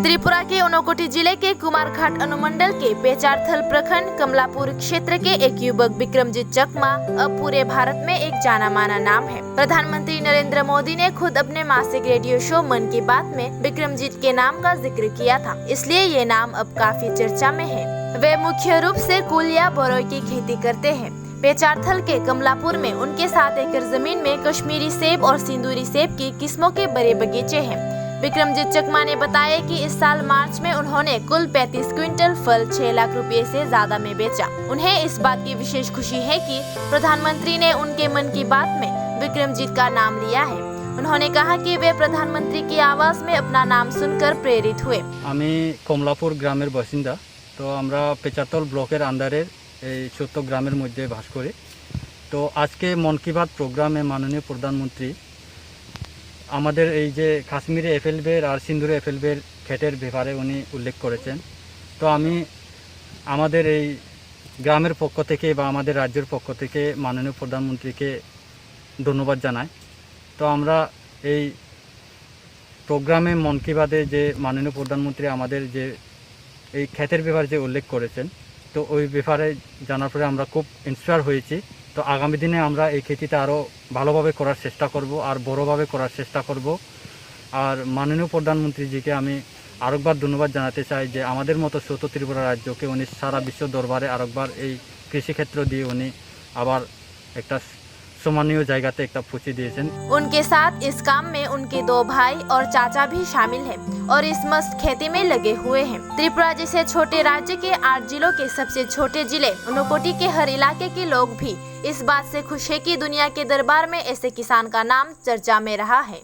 त्रिपुरा के ऊनकोटी जिले के कुमारघाट अनुमंडल के पेचारथल प्रखंड कमलापुर क्षेत्र के एक युवक विक्रमजीत चकमा अब पूरे भारत में एक जाना माना नाम है। प्रधानमंत्री नरेंद्र मोदी ने खुद अपने मासिक रेडियो शो मन की बात में विक्रमजीत के नाम का जिक्र किया था, इसलिए ये नाम अब काफी चर्चा में है। वे मुख्य रूप से कुल या बोरोई की खेती करते हैं। पेचारथल के कमलापुर में उनके 7 एकड़ जमीन में कश्मीरी सेब और सिंदूरी सेब की किस्मों के बड़े बगीचे हैं। विक्रमजीत चकमा ने बताया कि इस साल मार्च में उन्होंने कुल 35 क्विंटल फल 6 लाख रुपए से ज्यादा में बेचा। उन्हें इस बात की विशेष खुशी है कि प्रधानमंत्री ने उनके मन की बात में विक्रमजीत का नाम लिया है। उन्होंने कहा कि वे प्रधानमंत्री की आवाज में अपना नाम सुनकर प्रेरित हुए। আমি কমলাপুর গ্রামের বাসিন্দা। তো আমরা পেচারতল ব্লকের আন্ডারের এই ৭০ গ্রামের মধ্যে বাস করি। তো আজকে মন কি বাত প্রোগ্রামে মাননীয় প্রধানমন্ত্রী আমাদের এই যে কাশ্মীরি এফেল বের আর সিন্দুরি এফেল বের ক্ষেতের ব্যাপারে উনি উল্লেখ করেছেন। তো আমি আমাদের এই গ্রামের পক্ষ থেকে বা আমাদের রাজ্যের পক্ষ থেকে মাননীয় প্রধানমন্ত্রীকে ধন্যবাদ জানাই। তো আমরা এই প্রোগ্রামে মন কি বাতে যে মাননীয় প্রধানমন্ত্রী আমাদের যে এই ক্ষেতের ব্যাপারে যে উল্লেখ করেছেন, তো ওই ব্যাপারে জানার পরে আমরা খুব ইন্সপায়ার হয়েছি। তো আগামী দিনে আমরা এই খেতিটা আরও ভালোভাবে করার চেষ্টা করব আর বড়োভাবে করার চেষ্টা করব। আর মাননীয় প্রধানমন্ত্রীজিকে আমি আরেকবার ধন্যবাদ জানাতে চাই যে আমাদের মতো ছোট ত্রিপুরা রাজ্যকে উনি সারা বিশ্ব দরবারে আরেকবার এই কৃষিক্ষেত্র দিয়ে উনি আবার একটা सम्मानीय जगह पे एक पूछी दिए। उनके साथ इस काम में उनके 2 भाई और चाचा भी शामिल हैं और इस मस्त खेती में लगे हुए हैं। त्रिपुरा जैसे छोटे राज्य के 8 जिलों के सबसे छोटे जिले ऊनकोटी के हर इलाके के लोग भी इस बात से खुश है कि दुनिया के दरबार में ऐसे किसान का नाम चर्चा में रहा है।